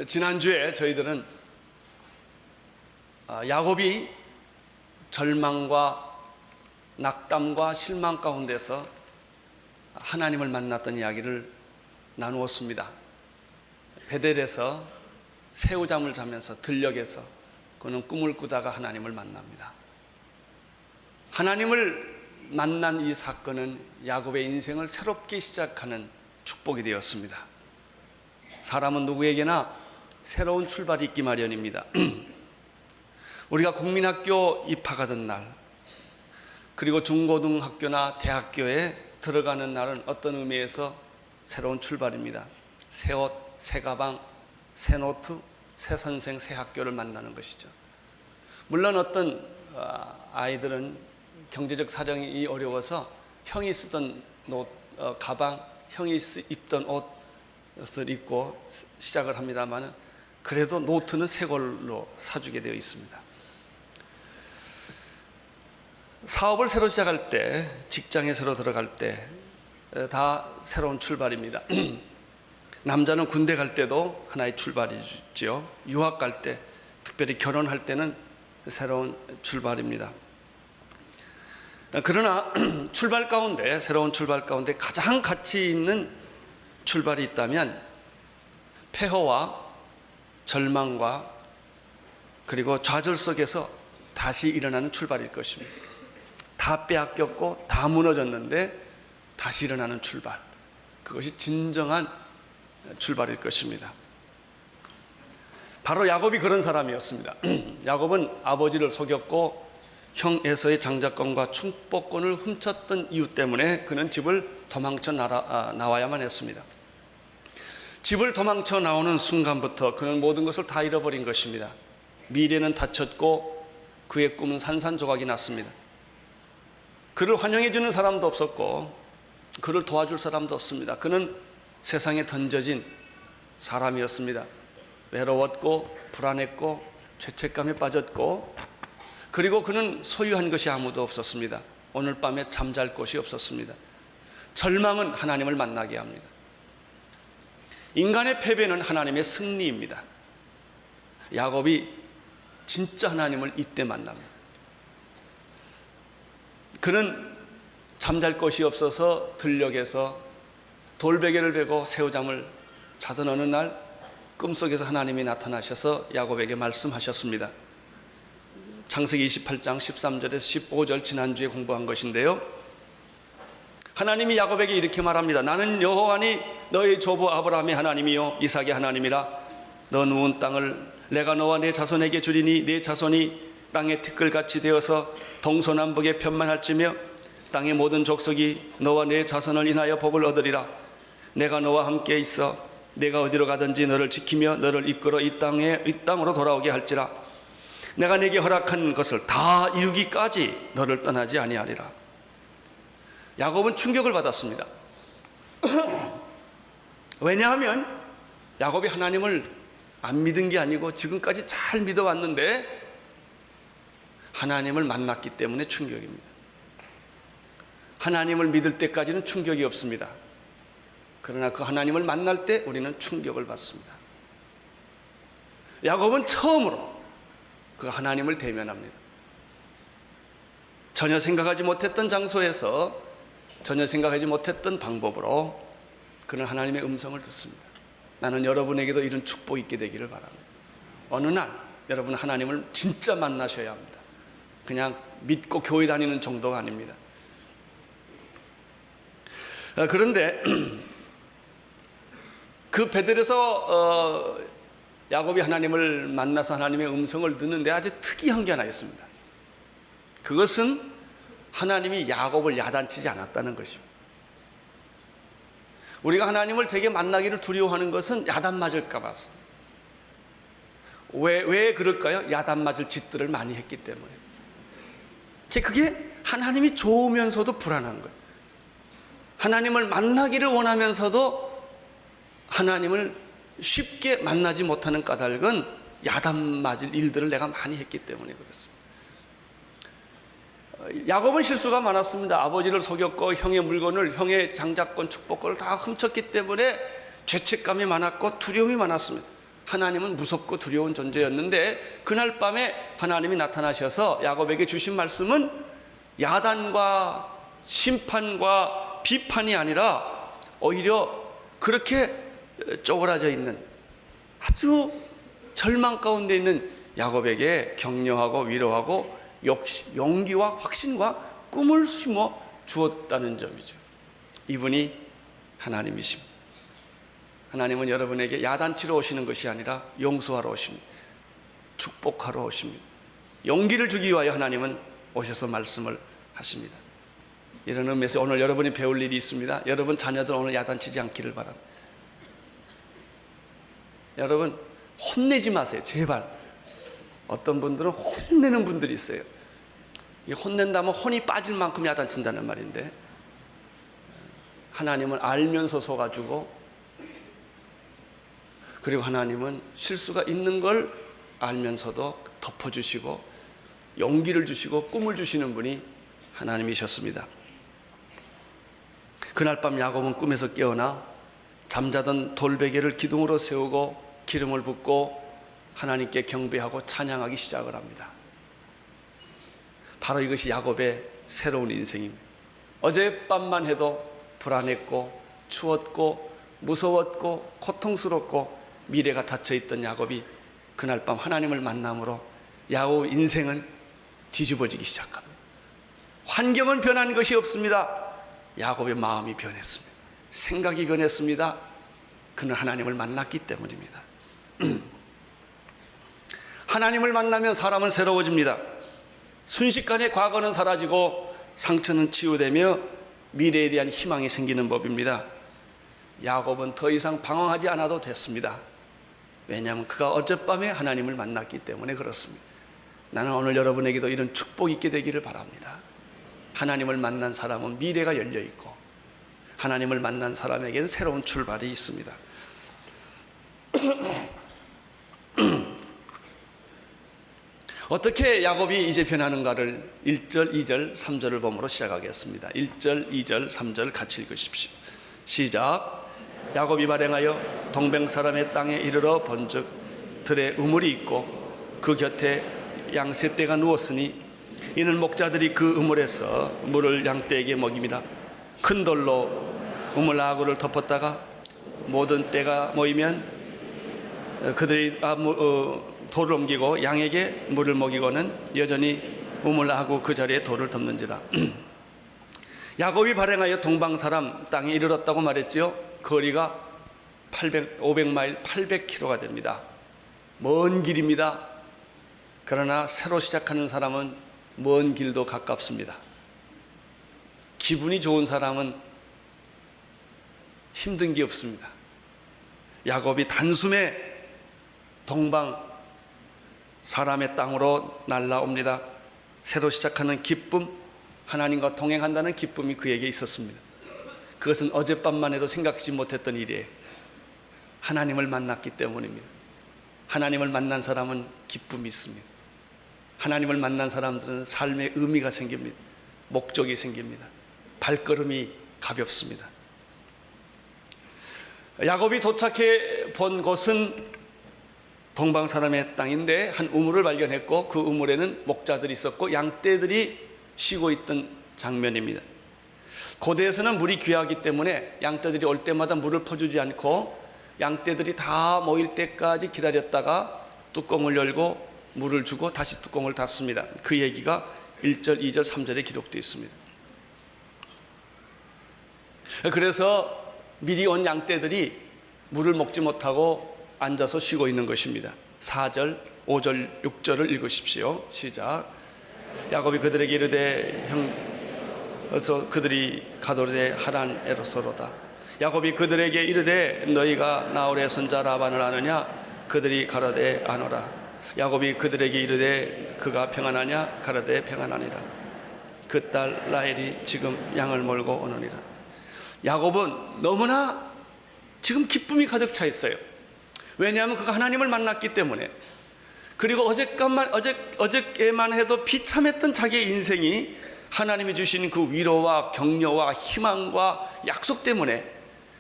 지난주에 저희들은 야곱이 절망과 낙담과 실망 가운데서 하나님을 만났던 이야기를 나누었습니다. 베델에서 새우잠을 자면서 들녘에서 그는 꿈을 꾸다가 하나님을 만납니다. 하나님을 만난 이 사건은 야곱의 인생을 새롭게 시작하는 축복이 되었습니다. 사람은 누구에게나 새로운 출발이 있기 마련입니다. 우리가 국민학교 입학하던 날, 그리고 중고등학교나 대학교에 들어가는 날은 어떤 의미에서 새로운 출발입니다. 새 옷, 새 가방, 새 노트, 새 선생, 새 학교를 만나는 것이죠. 물론 어떤 아이들은 경제적 사정이 어려워서 형이 쓰던 가방, 형이 입던 옷을 입고 시작을 합니다만, 그래도 노트는 새 걸로 사주게 되어 있습니다. 사업을 새로 시작할 때, 직장에 새로 들어갈 때 다 새로운 출발입니다. 남자는 군대 갈 때도 하나의 출발이지요. 유학 갈 때, 특별히 결혼할 때는 새로운 출발입니다. 그러나 출발 가운데, 새로운 출발 가운데 가장 가치 있는 출발이 있다면 폐허와 절망과 그리고 좌절 속에서 다시 일어나는 출발일 것입니다. 다 빼앗겼고 다 무너졌는데 다시 일어나는 출발, 그것이 진정한 출발일 것입니다. 바로 야곱이 그런 사람이었습니다. 야곱은 아버지를 속였고 형 에서의 장자권과 축복권을 훔쳤던 이유 때문에 그는 집을 도망쳐 나와야만 했습니다. 집을 도망쳐 나오는 순간부터 그는 모든 것을 다 잃어버린 것입니다. 미래는 닫혔고 그의 꿈은 산산조각이 났습니다. 그를 환영해 주는 사람도 없었고 그를 도와줄 사람도 없습니다. 그는 세상에 던져진 사람이었습니다. 외로웠고 불안했고 죄책감에 빠졌고, 그리고 그는 소유한 것이 아무도 없었습니다. 오늘 밤에 잠잘 곳이 없었습니다. 절망은 하나님을 만나게 합니다. 인간의 패배는 하나님의 승리입니다. 야곱이 진짜 하나님을 이때 만납니다. 그는 잠잘 곳이 없어서 들녘에서 돌베개를 베고 새우잠을 자던 어느 날 꿈속에서 하나님이 나타나셔서 야곱에게 말씀하셨습니다. 창세기 28장 13절에서 15절 지난주에 공부한 것인데요, 하나님이 야곱에게 이렇게 말합니다. 나는 여호와니 너의 조부 아브라함의 하나님이요 이삭의 하나님이라. 너 누운 땅을 내가 너와 내 자손에게 주리니 내 자손이 땅의 티끌같이 되어서 동서남북에 편만할지며 땅의 모든 족속이 너와 내 자손을 인하여 복을 얻으리라. 내가 너와 함께 있어 내가 어디로 가든지 너를 지키며 너를 이끌어 이 땅으로 돌아오게 할지라. 내가 네게 허락한 것을 다 이루기까지 너를 떠나지 아니하리라. 야곱은 충격을 받았습니다. 왜냐하면 야곱이 하나님을 안 믿은 게 아니고 지금까지 잘 믿어왔는데 하나님을 만났기 때문에 충격입니다. 하나님을 믿을 때까지는 충격이 없습니다. 그러나 그 하나님을 만날 때 우리는 충격을 받습니다. 야곱은 처음으로 그 하나님을 대면합니다. 전혀 생각하지 못했던 장소에서 전혀 생각하지 못했던 방법으로 그는 하나님의 음성을 듣습니다. 나는 여러분에게도 이런 축복이 있게 되기를 바랍니다. 어느 날 여러분 하나님을 진짜 만나셔야 합니다. 그냥 믿고 교회 다니는 정도가 아닙니다. 그런데 그 베델에서 야곱이 하나님을 만나서 하나님의 음성을 듣는데 아주 특이한 게 하나 있습니다. 그것은 하나님이 야곱을 야단치지 않았다는 것입니다. 우리가 하나님을 되게 만나기를 두려워하는 것은 야단 맞을까 봐서. 왜 그럴까요? 야단 맞을 짓들을 많이 했기 때문에. 그게 하나님이 좋으면서도 불안한 거예요. 하나님을 만나기를 원하면서도 하나님을 쉽게 만나지 못하는 까닭은 야단 맞을 일들을 내가 많이 했기 때문에 그렇습니다. 야곱은 실수가 많았습니다. 아버지를 속였고 형의 물건을, 형의 장자권 축복권을 다 훔쳤기 때문에 죄책감이 많았고 두려움이 많았습니다. 하나님은 무섭고 두려운 존재였는데 그날 밤에 하나님이 나타나셔서 야곱에게 주신 말씀은 야단과 심판과 비판이 아니라 오히려 그렇게 쪼그라져 있는 아주 절망 가운데 있는 야곱에게 격려하고 위로하고 용기와 확신과 꿈을 심어 주었다는 점이죠. 이분이 하나님이십니다. 하나님은 여러분에게 야단치러 오시는 것이 아니라 용서하러 오십니다. 축복하러 오십니다. 용기를 주기 위하여 하나님은 오셔서 말씀을 하십니다. 이런 의미에서 오늘 여러분이 배울 일이 있습니다. 여러분 자녀들 오늘 야단치지 않기를 바랍니다. 여러분 혼내지 마세요. 제발. 어떤 분들은 혼내는 분들이 있어요. 혼낸다면 혼이 빠질 만큼 야단친다는 말인데, 하나님은 알면서 속아주고, 그리고 하나님은 실수가 있는 걸 알면서도 덮어주시고 용기를 주시고 꿈을 주시는 분이 하나님이셨습니다. 그날 밤 야곱은 꿈에서 깨어나 잠자던 돌베개를 기둥으로 세우고 기름을 붓고 하나님께 경배하고 찬양하기 시작을 합니다. 바로 이것이 야곱의 새로운 인생입니다. 어젯밤만 해도 불안했고 추웠고 무서웠고 고통스럽고 미래가 닫혀있던 야곱이 그날 밤 하나님을 만남으로 야곱 인생은 뒤집어지기 시작합니다. 환경은 변한 것이 없습니다. 야곱의 마음이 변했습니다. 생각이 변했습니다. 그는 하나님을 만났기 때문입니다. 하나님을 만나면 사람은 새로워집니다. 순식간에 과거는 사라지고 상처는 치유되며 미래에 대한 희망이 생기는 법입니다. 야곱은 더 이상 방황하지 않아도 됐습니다. 왜냐하면 그가 어젯밤에 하나님을 만났기 때문에 그렇습니다. 나는 오늘 여러분에게도 이런 축복이 있게 되기를 바랍니다. 하나님을 만난 사람은 미래가 열려있고 하나님을 만난 사람에게는 새로운 출발이 있습니다. 어떻게 야곱이 이제 변하는가를 1절, 2절, 3절을 보므로 시작하겠습니다. 1절, 2절, 3절 같이 읽으십시오. 시작. 야곱이 발행하여 동백 사람의 땅에 이르러 본즉 들에 우물이 있고 그 곁에 양 세 떼가 누웠으니 이는 목자들이 그 우물에서 물을 양떼에게 먹입니다. 큰 돌로 우물 아구를 덮었다가 모든 떼가 모이면 그들이 돌을 옮기고 양에게 물을 먹이고는 여전히 우물 아구 그 자리에 돌을 덮는지라. 야곱이 발행하여 동방 사람 땅에 이르렀다고 말했지요. 거리가 500마일 800km가 됩니다. 먼 길입니다. 그러나 새로 시작하는 사람은 먼 길도 가깝습니다. 기분이 좋은 사람은 힘든 게 없습니다. 야곱이 단숨에 동방 사람의 땅으로 날아옵니다. 새로 시작하는 기쁨, 하나님과 동행한다는 기쁨이 그에게 있었습니다. 그것은 어젯밤만 해도 생각지 못했던 일이에요. 하나님을 만났기 때문입니다. 하나님을 만난 사람은 기쁨이 있습니다. 하나님을 만난 사람들은 삶의 의미가 생깁니다. 목적이 생깁니다. 발걸음이 가볍습니다. 야곱이 도착해 본 곳은 동방 사람의 땅인데 한 우물을 발견했고 그 우물에는 목자들이 있었고 양떼들이 쉬고 있던 장면입니다. 고대에서는 물이 귀하기 때문에 양떼들이 올 때마다 물을 퍼주지 않고 양떼들이 다 모일 때까지 기다렸다가 뚜껑을 열고 물을 주고 다시 뚜껑을 닫습니다. 그 얘기가 1절, 2절, 3절에 기록되어 있습니다. 그래서 미리 온 양떼들이 물을 먹지 못하고 앉아서 쉬고 있는 것입니다. 4절, 5절, 6절을 읽으십시오. 시작. 야곱이 그들에게 이르되 어서 그들이 가로되 하란에로서로다. 야곱이 그들에게 이르되 너희가 나홀의 손자 라반을 아느냐? 그들이 가로되 아노라. 야곱이 그들에게 이르되 그가 평안하냐? 가로되 평안하니라. 그 딸 라헬이 지금 양을 몰고 오느니라. 야곱은 너무나 지금 기쁨이 가득 차 있어요. 왜냐하면 그가 하나님을 만났기 때문에. 그리고 어저께만 해도 비참했던 자기의 인생이 하나님이 주신 그 위로와 격려와 희망과 약속 때문에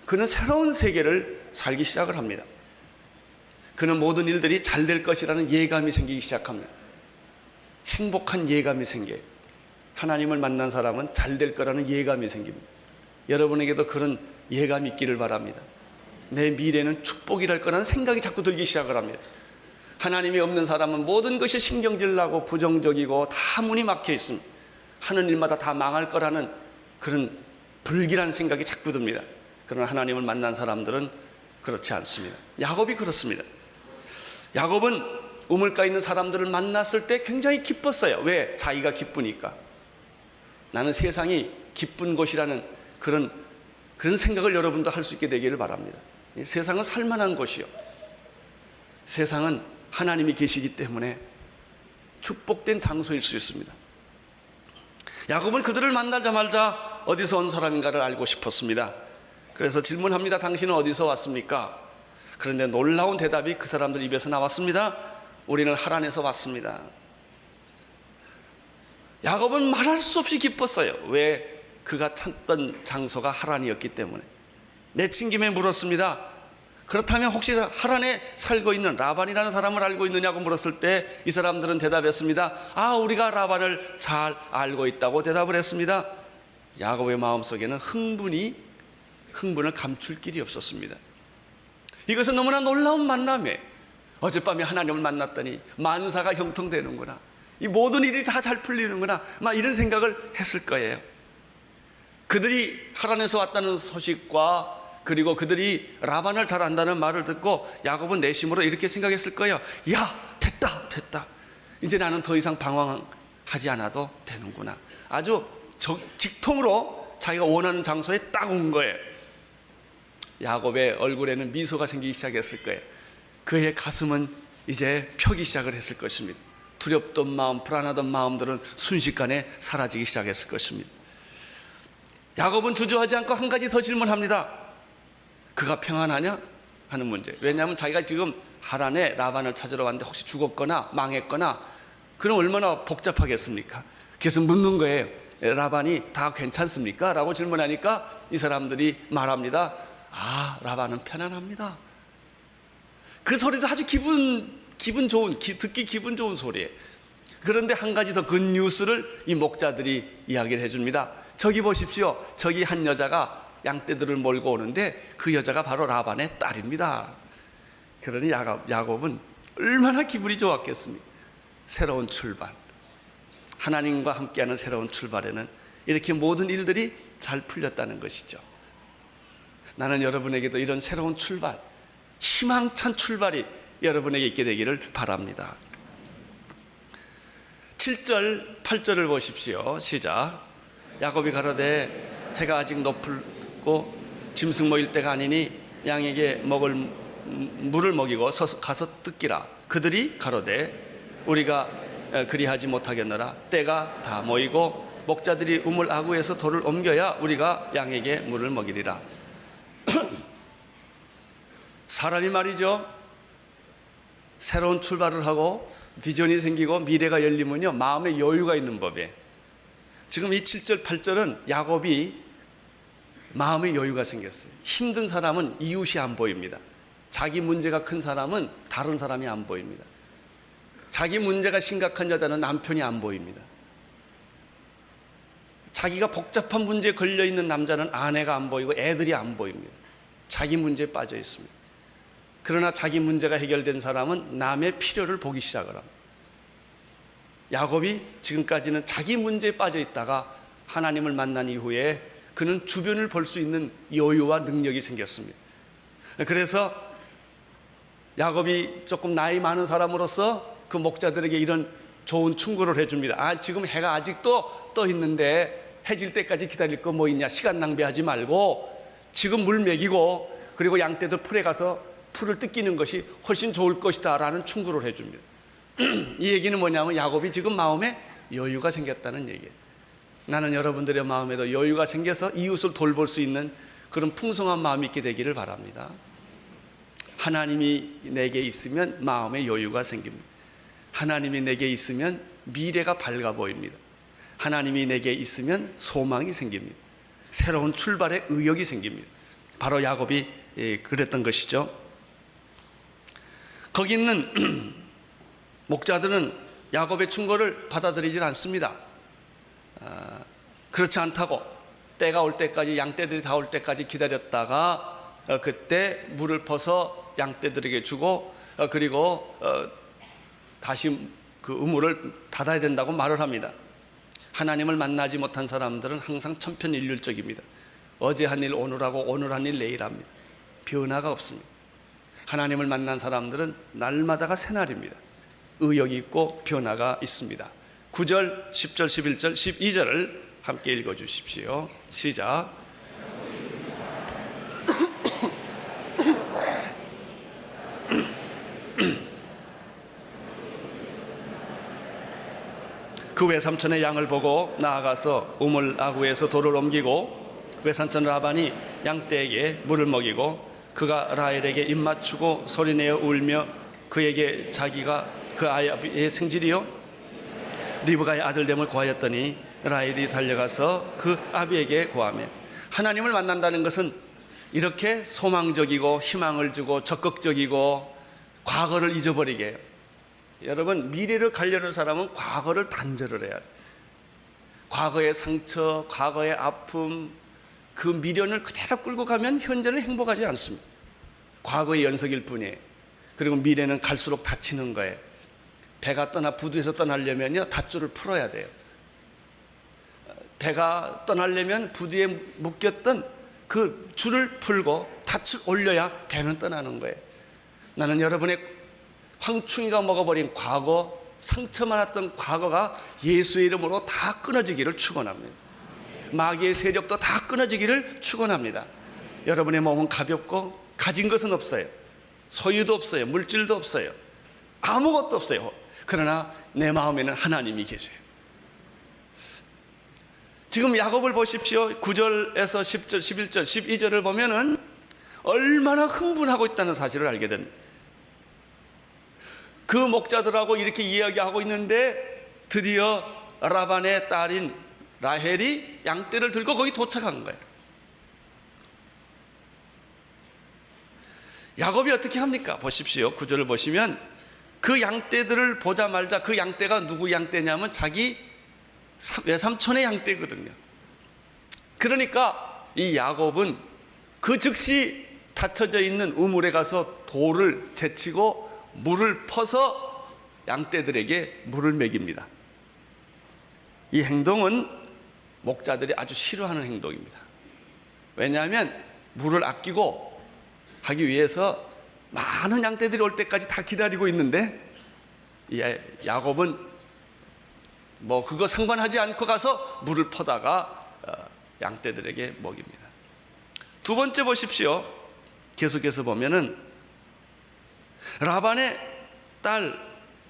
그는 새로운 세계를 살기 시작을 합니다. 그는 모든 일들이 잘 될 것이라는 예감이 생기기 시작합니다. 행복한 예감이 생겨요. 하나님을 만난 사람은 잘 될 거라는 예감이 생깁니다. 여러분에게도 그런 예감이 있기를 바랍니다. 내 미래는 축복이랄 거라는 생각이 자꾸 들기 시작을 합니다. 하나님이 없는 사람은 모든 것이 신경질 나고 부정적이고 다 문이 막혀 있습니다. 하는 일마다 다 망할 거라는 그런 불길한 생각이 자꾸 듭니다. 그러나 하나님을 만난 사람들은 그렇지 않습니다. 야곱이 그렇습니다. 야곱은 우물가에 있는 사람들을 만났을 때 굉장히 기뻤어요. 왜? 자기가 기쁘니까. 나는 세상이 기쁜 곳이라는 그런 생각을 여러분도 할 수 있게 되기를 바랍니다. 세상은 살만한 곳이요, 세상은 하나님이 계시기 때문에 축복된 장소일 수 있습니다. 야곱은 그들을 만나자마자 어디서 온 사람인가를 알고 싶었습니다. 그래서 질문합니다. 당신은 어디서 왔습니까? 그런데 놀라운 대답이 그 사람들 입에서 나왔습니다. 우리는 하란에서 왔습니다. 야곱은 말할 수 없이 기뻤어요. 왜? 그가 찾던 장소가 하란이었기 때문에. 내친 김에 물었습니다. 그렇다면 혹시 하란에 살고 있는 라반이라는 사람을 알고 있느냐고 물었을 때 이 사람들은 대답했습니다. 우리가 라반을 잘 알고 있다고 대답을 했습니다. 야곱의 마음속에는 흥분을 감출 길이 없었습니다. 이것은 너무나 놀라운 만남이에요. 어젯밤에 하나님을 만났더니 만사가 형통되는구나, 이 모든 일이 다 잘 풀리는구나, 막 이런 생각을 했을 거예요. 그들이 하란에서 왔다는 소식과 그리고 그들이 라반을 잘 안다는 말을 듣고 야곱은 내심으로 이렇게 생각했을 거예요. 야, 됐다. 이제 나는 더 이상 방황하지 않아도 되는구나. 아주 직통으로 자기가 원하는 장소에 딱 온 거예요. 야곱의 얼굴에는 미소가 생기기 시작했을 거예요. 그의 가슴은 이제 펴기 시작을 했을 것입니다. 두렵던 마음, 불안하던 마음들은 순식간에 사라지기 시작했을 것입니다. 야곱은 주저하지 않고 한 가지 더 질문합니다. 그가 평안하냐? 하는 문제. 왜냐하면 자기가 지금 하란에 라반을 찾으러 왔는데 혹시 죽었거나 망했거나 그럼 얼마나 복잡하겠습니까? 그래서 묻는 거예요. 라반이 다 괜찮습니까? 라고 질문하니까 이 사람들이 말합니다. 라반은 편안합니다. 그 소리도 아주 기분 좋은, 듣기 기분 좋은 소리예요. 그런데 한 가지 더 굿뉴스를 이 목자들이 이야기를 해줍니다. 저기 보십시오. 저기 한 여자가 양떼들을 몰고 오는데 그 여자가 바로 라반의 딸입니다. 그러니 야곱은 얼마나 기분이 좋았겠습니까? 새로운 출발, 하나님과 함께하는 새로운 출발에는 이렇게 모든 일들이 잘 풀렸다는 것이죠. 나는 여러분에게도 이런 새로운 출발, 희망찬 출발이 여러분에게 있게 되기를 바랍니다. 7절, 8절을 보십시오. 시작. 야곱이 가로되 해가 아직 높고 짐승 먹일 때가 아니니 양에게 먹을 물을 먹이고 가서 뜯기라. 그들이 가로되 우리가 그리하지 못하겠노라. 때가 다 모이고 목자들이 우물 아구에서 돌을 옮겨야 우리가 양에게 물을 먹이리라. 사람이 말이죠, 새로운 출발을 하고 비전이 생기고 미래가 열리면요 마음에 여유가 있는 법이에요. 지금 이 7절 8절은 야곱이 마음에 여유가 생겼어요. 힘든 사람은 이웃이 안 보입니다. 자기 문제가 큰 사람은 다른 사람이 안 보입니다. 자기 문제가 심각한 여자는 남편이 안 보입니다. 자기가 복잡한 문제에 걸려있는 남자는 아내가 안 보이고 애들이 안 보입니다. 자기 문제에 빠져 있습니다. 그러나 자기 문제가 해결된 사람은 남의 필요를 보기 시작을 합니다. 야곱이 지금까지는 자기 문제에 빠져 있다가 하나님을 만난 이후에 그는 주변을 볼 수 있는 여유와 능력이 생겼습니다. 그래서 야곱이 조금 나이 많은 사람으로서 그 목자들에게 이런 좋은 충고를 해줍니다. 지금 해가 아직도 떠 있는데 해질 때까지 기다릴 거 뭐 있냐, 시간 낭비하지 말고 지금 물 먹이고 그리고 양떼들 풀에 가서 풀을 뜯기는 것이 훨씬 좋을 것이다 라는 충고를 해줍니다. 이 얘기는 뭐냐면 야곱이 지금 마음에 여유가 생겼다는 얘기예요. 나는 여러분들의 마음에도 여유가 생겨서 이웃을 돌볼 수 있는 그런 풍성한 마음이 있게 되기를 바랍니다. 하나님이 내게 있으면 마음에 여유가 생깁니다. 하나님이 내게 있으면 미래가 밝아 보입니다. 하나님이 내게 있으면 소망이 생깁니다. 새로운 출발의 의욕이 생깁니다. 바로 야곱이 그랬던 것이죠. 거기 있는 목자들은 야곱의 충고를 받아들이질 않습니다. 그렇지 않다고 때가 올 때까지, 양떼들이 다 올 때까지 기다렸다가 그때 물을 퍼서 양떼들에게 주고 그리고 다시 그 우물을 닫아야 된다고 말을 합니다. 하나님을 만나지 못한 사람들은 항상 천편일률적입니다. 어제 한 일 오늘 하고 오늘 한 일 내일 합니다. 변화가 없습니다. 하나님을 만난 사람들은 날마다가 새날입니다. 의욕이 있고 변화가 있습니다. 9절, 10절, 11절, 12절을 함께 읽어주십시오. 시작. 그 외삼촌의 양을 보고 나아가서 우물 아구에서 돌을 옮기고 외삼촌 라반이 양떼에게 물을 먹이고 그가 라헬에게 입맞추고 소리내어 울며 그에게 자기가 그 아이의 생질이요 리브가의 아들됨을 고하였더니 라헬이 달려가서 그 아비에게 고하며 하나님을 만난다는 것은 이렇게 소망적이고 희망을 주고 적극적이고 과거를 잊어버리게 해요. 여러분, 미래를 가려는 사람은 과거를 단절을 해야 돼요. 과거의 상처, 과거의 아픔, 그 미련을 그대로 끌고 가면 현재는 행복하지 않습니다. 과거의 연속일 뿐이에요. 그리고 미래는 갈수록 다치는 거예요. 배가 부두에서 떠나려면요, 닷줄을 풀어야 돼요. 배가 떠나려면 부두에 묶였던 그 줄을 풀고 닷줄 올려야 배는 떠나는 거예요. 나는 여러분의 황충이가 먹어버린 과거, 상처 많았던 과거가 예수의 이름으로 다 끊어지기를 축원합니다. 마귀의 세력도 다 끊어지기를 축원합니다. 여러분의 몸은 가볍고 가진 것은 없어요. 소유도 없어요. 물질도 없어요. 아무것도 없어요. 그러나 내 마음에는 하나님이 계세요. 지금 야곱을 보십시오. 9절에서 10절, 11절, 12절을 보면은 얼마나 흥분하고 있다는 사실을 알게 됩니다. 그 목자들하고 이렇게 이야기하고 있는데 드디어 라반의 딸인 라헬이 양떼를 들고 거기 도착한 거예요. 야곱이 어떻게 합니까? 보십시오. 9절을 보시면 그 양떼들을 보자마자, 그 양떼가 누구 양떼냐면 자기 외삼촌의 양떼거든요. 그러니까 이 야곱은 그 즉시 닫혀져 있는 우물에 가서 돌을 제치고 물을 퍼서 양떼들에게 물을 먹입니다. 이 행동은 목자들이 아주 싫어하는 행동입니다. 왜냐하면 물을 아끼고 하기 위해서 많은 양떼들이 올 때까지 다 기다리고 있는데 야곱은 뭐 그거 상관하지 않고 가서 물을 퍼다가 양떼들에게 먹입니다. 두 번째 보십시오. 계속해서 보면은 라반의 딸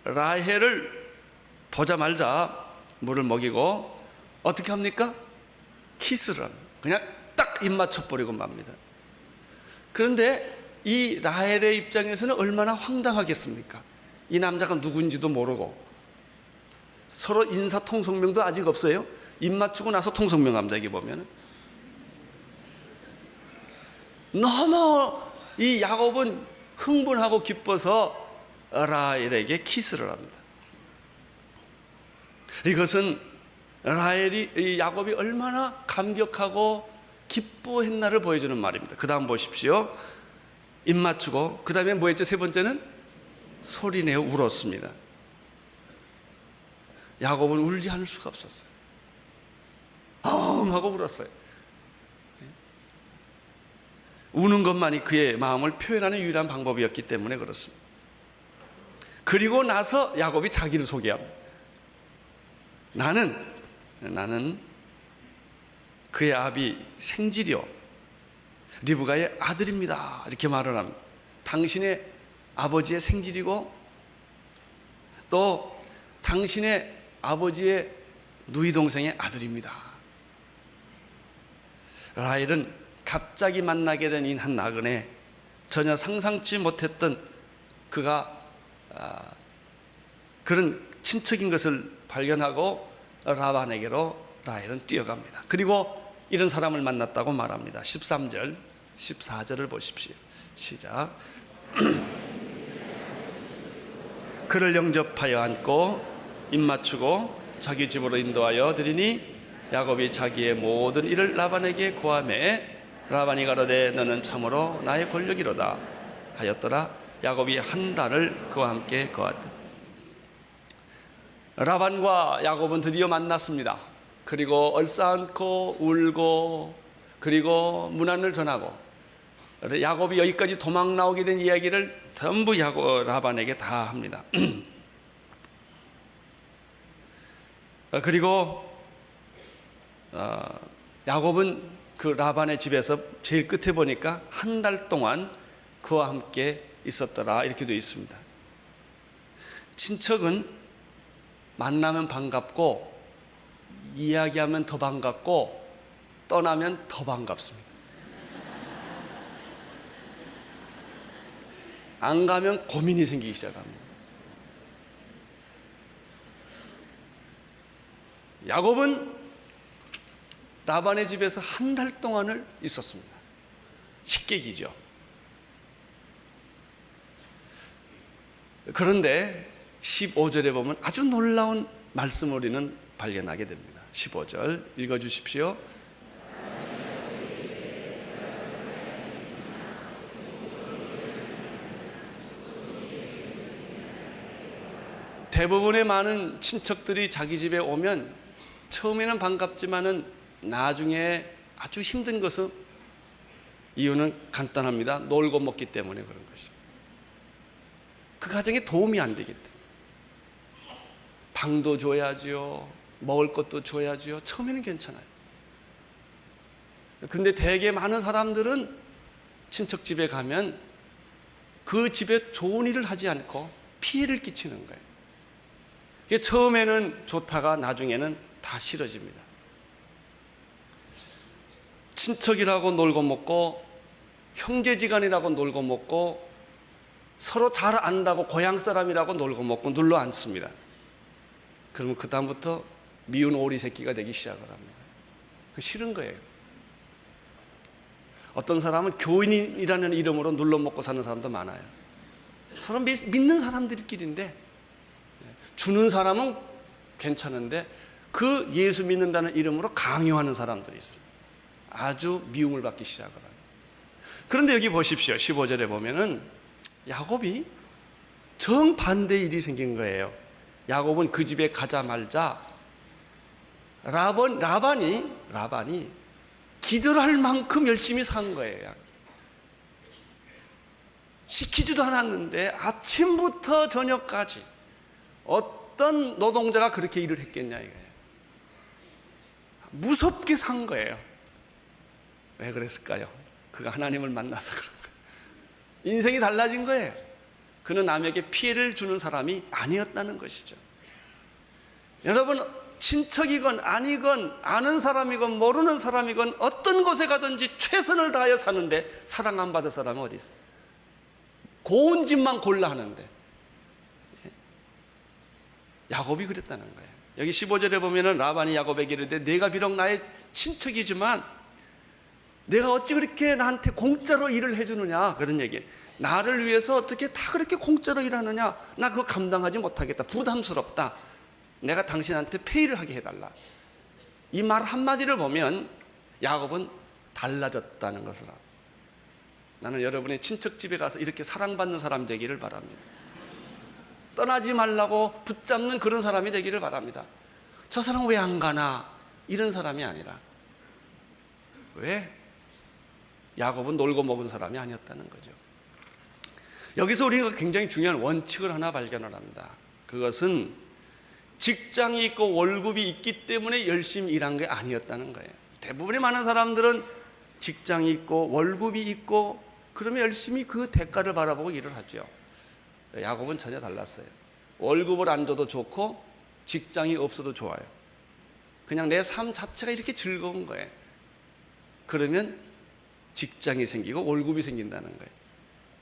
라헬을 보자마자 물을 먹이고 어떻게 합니까? 키스를 합니다. 그냥 딱 입 맞춰버리고 맙니다. 그런데 이 라헬의 입장에서는 얼마나 황당하겠습니까? 이 남자가 누군지도 모르고 서로 인사통성명도 아직 없어요. 입 맞추고 나서 통성명합니다. 여기 보면 너무 이 야곱은 흥분하고 기뻐서 라헬에게 키스를 합니다. 이것은 라헬이, 야곱이 얼마나 감격하고 기뻐했나를 보여주는 말입니다. 그 다음 보십시오. 입 맞추고 그 다음에 뭐였죠? 세 번째는 소리내어 울었습니다. 야곱은 울지 않을 수가 없었어요. 하고 울었어요. 우는 것만이 그의 마음을 표현하는 유일한 방법이었기 때문에 그렇습니다. 그리고 나서 야곱이 자기를 소개합니다. 나는 그의 아비 생질이요 리브가의 아들입니다. 이렇게 말을 합니다. 당신의 아버지의 생질이고 또 당신의 아버지의 누이 동생의 아들입니다. 라헬은 갑자기 만나게 된 이 한 나그네, 전혀 상상치 못했던 그가 그런 친척인 것을 발견하고 라반에게로 라헬은 뛰어갑니다. 그리고 이런 사람을 만났다고 말합니다. 13절, 14절을 보십시오. 시작. 그를 영접하여 안고 입 맞추고 자기 집으로 인도하여 드리니 야곱이 자기의 모든 일을 라반에게 고하매 라반이 가로되 너는 참으로 나의 권력이로다 하였더라. 야곱이 한 달을 그와 함께 거하되. 라반과 야곱은 드디어 만났습니다. 그리고 얼싸안고 울고 그리고 문안을 전하고 야곱이 여기까지 도망 나오게 된 이야기를 전부 라반에게 다 합니다. 그리고 야곱은 그 라반의 집에서 제일 끝에 보니까 한 달 동안 그와 함께 있었더라 이렇게 되어 있습니다. 친척은 만나면 반갑고 이야기하면 더 반갑고 떠나면 더 반갑습니다. 안 가면 고민이 생기기 시작합니다. 야곱은 라반의 집에서 한 달 동안을 있었습니다. 식객이죠. 그런데 15절에 보면 아주 놀라운 말씀을 우리는 발견하게 됩니다. 15절 읽어주십시오. 대부분의 많은 친척들이 자기 집에 오면 처음에는 반갑지만은 나중에 아주 힘든 것은 이유는 간단합니다. 놀고 먹기 때문에 그런 것이죠. 그 가정에 도움이 안 되기 때문에 방도 줘야지요, 먹을 것도 줘야지요. 처음에는 괜찮아요. 근데 되게 많은 사람들은 친척 집에 가면 그 집에 좋은 일을 하지 않고 피해를 끼치는 거예요. 처음에는 좋다가 나중에는 다 싫어집니다. 친척이라고 놀고 먹고 형제지간이라고 놀고 먹고 서로 잘 안다고 고향 사람이라고 놀고 먹고 눌러 앉습니다. 그러면 그 다음부터 미운 오리 새끼가 되기 시작을 합니다. 그 싫은 거예요. 어떤 사람은 교인이라는 이름으로 눌러 먹고 사는 사람도 많아요. 서로 믿는 사람들끼리인데 주는 사람은 괜찮은데 그 예수 믿는다는 이름으로 강요하는 사람들이 있습니다. 아주 미움을 받기 시작을 합니다. 그런데 여기 보십시오. 15절에 보면은 야곱이 정반대의 일이 생긴 거예요. 야곱은 그 집에 가자마자 라반이 기절할 만큼 열심히 산 거예요. 시키지도 않았는데 아침부터 저녁까지 어떤 노동자가 그렇게 일을 했겠냐 이거예요. 무섭게 산 거예요. 왜 그랬을까요? 그가 하나님을 만나서 그런 거예요. 인생이 달라진 거예요. 그는 남에게 피해를 주는 사람이 아니었다는 것이죠. 여러분, 친척이건 아니건 아는 사람이건 모르는 사람이건 어떤 곳에 가든지 최선을 다하여 사는데 사랑 안 받을 사람은 어디 있어요? 고운 집만 골라 하는데 야곱이 그랬다는 거예요. 여기 15절에 보면은 라반이 야곱에게 이르되 내가 비록 나의 친척이지만 내가 어찌 그렇게 나한테 공짜로 일을 해주느냐 그런 얘기예요. 나를 위해서 어떻게 다 그렇게 공짜로 일하느냐, 나 그거 감당하지 못하겠다, 부담스럽다, 내가 당신한테 페이를 하게 해달라. 이 말 한마디를 보면 야곱은 달라졌다는 것을 알아요. 나는 여러분의 친척집에 가서 이렇게 사랑받는 사람 되기를 바랍니다. 떠나지 말라고 붙잡는 그런 사람이 되기를 바랍니다. 저 사람 왜 안 가나 이런 사람이 아니라, 왜? 야곱은 놀고 먹은 사람이 아니었다는 거죠. 여기서 우리가 굉장히 중요한 원칙을 하나 발견을 합니다. 그것은 직장이 있고 월급이 있기 때문에 열심히 일한 게 아니었다는 거예요. 대부분의 많은 사람들은 직장이 있고 월급이 있고 그러면 열심히 그 대가를 바라보고 일을 하죠. 야곱은 전혀 달랐어요. 월급을 안 줘도 좋고 직장이 없어도 좋아요. 그냥 내 삶 자체가 이렇게 즐거운 거예요. 그러면 직장이 생기고 월급이 생긴다는 거예요.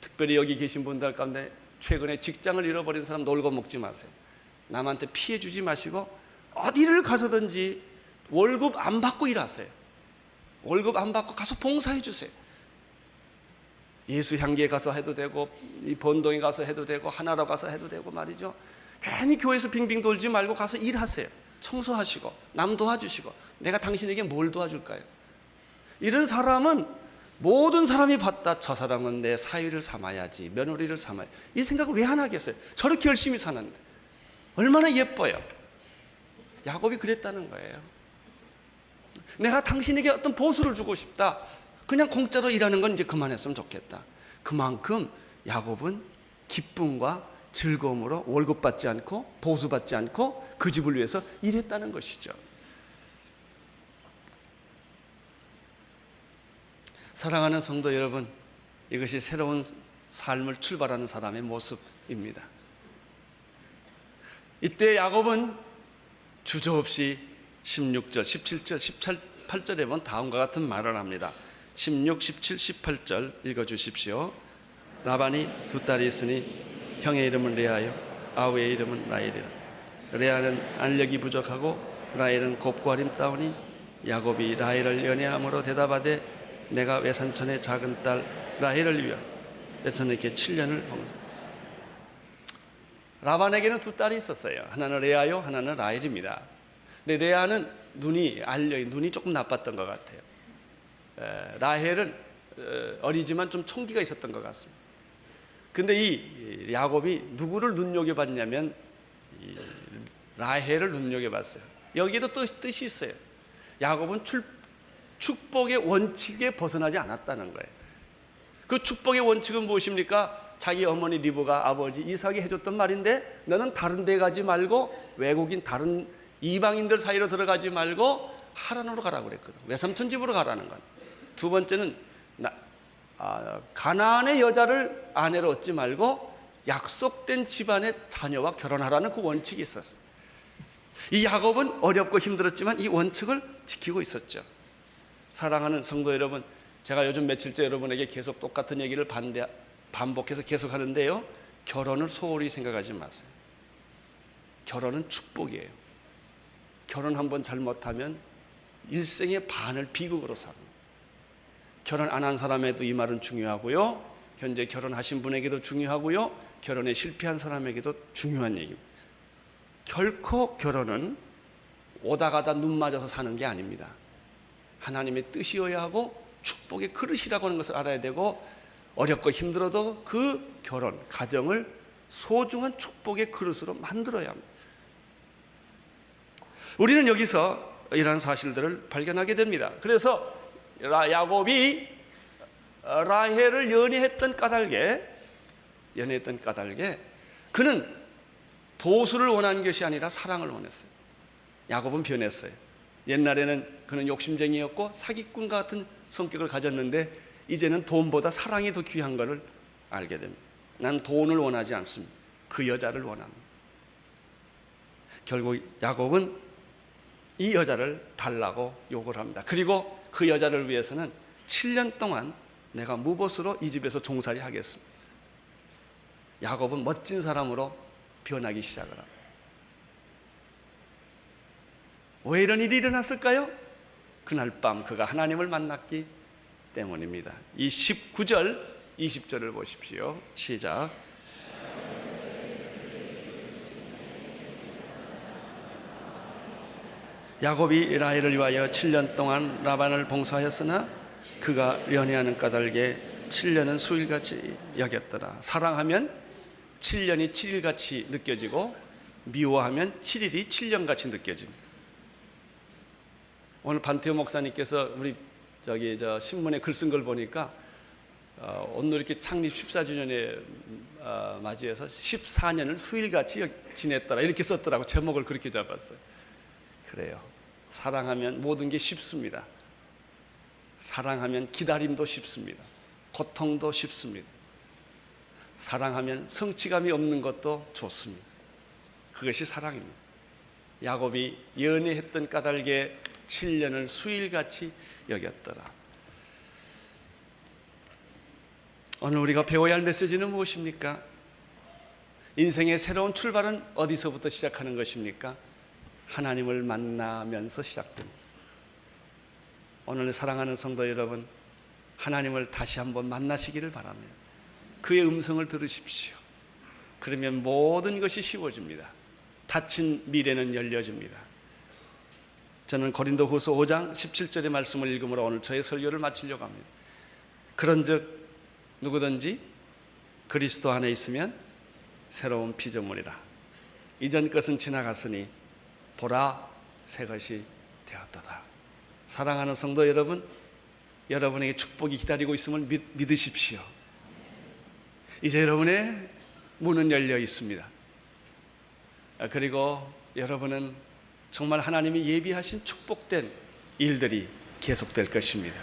특별히 여기 계신 분들 가운데 최근에 직장을 잃어버린 사람 놀고 먹지 마세요. 남한테 피해 주지 마시고 어디를 가서든지 월급 안 받고 일하세요. 월급 안 받고 가서 봉사해 주세요. 예수 향기에 가서 해도 되고 이 본동에 가서 해도 되고 하나로 가서 해도 되고 말이죠. 괜히 교회에서 빙빙 돌지 말고 가서 일하세요. 청소하시고 남 도와주시고 내가 당신에게 뭘 도와줄까요? 이런 사람은 모든 사람이 봤다. 저 사람은 내 사위를 삼아야지, 며느리를 삼아야, 이 생각을 왜 안 하겠어요? 저렇게 열심히 사는데 얼마나 예뻐요. 야곱이 그랬다는 거예요. 내가 당신에게 어떤 보수를 주고 싶다. 그냥 공짜로 일하는 건 이제 그만했으면 좋겠다. 그만큼 야곱은 기쁨과 즐거움으로 월급 받지 않고 보수 받지 않고 그 집을 위해서 일했다는 것이죠. 사랑하는 성도 여러분, 이것이 새로운 삶을 출발하는 사람의 모습입니다. 이때 야곱은 주저없이 16절, 17절, 18절에 보면 다음과 같은 말을 합니다. 16, 17, 18절 읽어주십시오. 라반이 두 딸이 있으니 형의 이름은 레아요 아우의 이름은 라헬이라. 레아는 안력이 부족하고 라헬은 곱고 아름다우니 야곱이 라헬을 연애함으로 대답하되 내가 외삼촌의 작은 딸 라헬을 위하여 외삼촌에게 7년을 봉사. 라반에게는 두 딸이 있었어요. 하나는 레아요, 하나는 라헬입니다. 근데 레아는 눈이 조금 나빴던 것 같아요. 라헬은 어리지만 좀 총기가 있었던 것 같습니다. 근데 이 야곱이 누구를 눈여겨봤냐면 라헬을 눈여겨봤어요. 여기에도 뜻이 있어요. 야곱은 축복의 원칙에 벗어나지 않았다는 거예요. 그 축복의 원칙은 무엇입니까? 자기 어머니 리브가 아버지 이삭이 해줬던 말인데, 너는 다른 데 가지 말고 외국인 다른 이방인들 사이로 들어가지 말고 하란으로 가라고 그랬거든. 외삼촌 집으로 가라는 건. 두 번째는 가나안의 여자를 아내로 얻지 말고 약속된 집안의 자녀와 결혼하라는 그 원칙이 있었어요. 이 야곱은 어렵고 힘들었지만 이 원칙을 지키고 있었죠. 사랑하는 성도 여러분, 제가 요즘 며칠째 여러분에게 계속 똑같은 얘기를 반복해서 계속 하는데요, 결혼을 소홀히 생각하지 마세요. 결혼은 축복이에요. 결혼 한번 잘못하면 일생의 반을 비극으로 삽니다. 결혼 안 한 사람에도 이 말은 중요하고요, 현재 결혼하신 분에게도 중요하고요, 결혼에 실패한 사람에게도 중요한 얘기입니다. 결코 결혼은 오다 가다 눈 맞아서 사는 게 아닙니다. 하나님의 뜻이어야 하고 축복의 그릇이라고 하는 것을 알아야 되고, 어렵고 힘들어도 그 결혼, 가정을 소중한 축복의 그릇으로 만들어야 합니다. 우리는 여기서 이러한 사실들을 발견하게 됩니다. 그래서 야곱이 라헬을 연애했던 까닭에 그는 보수를 원한 것이 아니라 사랑을 원했어요. 야곱은 변했어요. 옛날에는 그는 욕심쟁이였고 사기꾼 같은 성격을 가졌는데 이제는 돈보다 사랑이 더 귀한 것을 알게 됩니다. 난 돈을 원하지 않습니다. 그 여자를 원합니다. 결국 야곱은 이 여자를 달라고 요구를 합니다. 그리고 그 여자를 위해서는 7년 동안 내가 무보수로 이 집에서 종살이 하겠습니다. 야곱은 멋진 사람으로 변하기 시작을 합니다. 왜 이런 일이 일어났을까요? 그날 밤 그가 하나님을 만났기 때문입니다. 이 19절, 20절을 보십시오. 시작. 야곱이 라헬을 위하여 7년 동안 라반을 봉사하였으나 그가 연애하는 까닭에 7년은 수일같이 여겼더라. 사랑하면 7년이 7일같이 느껴지고 미워하면 7일이 7년같이 느껴집니다. 오늘 반태호 목사님께서 우리 신문에 글 쓴 걸 보니까 오늘 이렇게 창립 14주년에 맞이해서 14년을 수일같이 지냈더라 이렇게 썼더라고. 제목을 그렇게 잡았어요. 그래요. 사랑하면 모든 게 쉽습니다. 사랑하면 기다림도 쉽습니다. 고통도 쉽습니다. 사랑하면 성취감이 없는 것도 좋습니다. 그것이 사랑입니다. 야곱이 연애했던 까닭에 7년을 수일같이 여겼더라. 오늘 우리가 배워야 할 메시지는 무엇입니까? 인생의 새로운 출발은 어디서부터 시작하는 것입니까? 하나님을 만나면서 시작됩니다. 오늘 사랑하는 성도 여러분, 하나님을 다시 한번 만나시기를 바랍니다. 그의 음성을 들으십시오. 그러면 모든 것이 쉬워집니다. 닫힌 미래는 열려집니다. 저는 고린도후서 5장 17절의 말씀을 읽음으로 오늘 저의 설교를 마치려고 합니다. 그런즉 누구든지 그리스도 안에 있으면 새로운 피조물이라. 이전 것은 지나갔으니 보라 새 것이 되었도다. 사랑하는 성도 여러분, 여러분에게 축복이 기다리고 있음을 믿으십시오. 이제 여러분의 문은 열려 있습니다. 그리고 여러분은 정말 하나님이 예비하신 축복된 일들이 계속될 것입니다.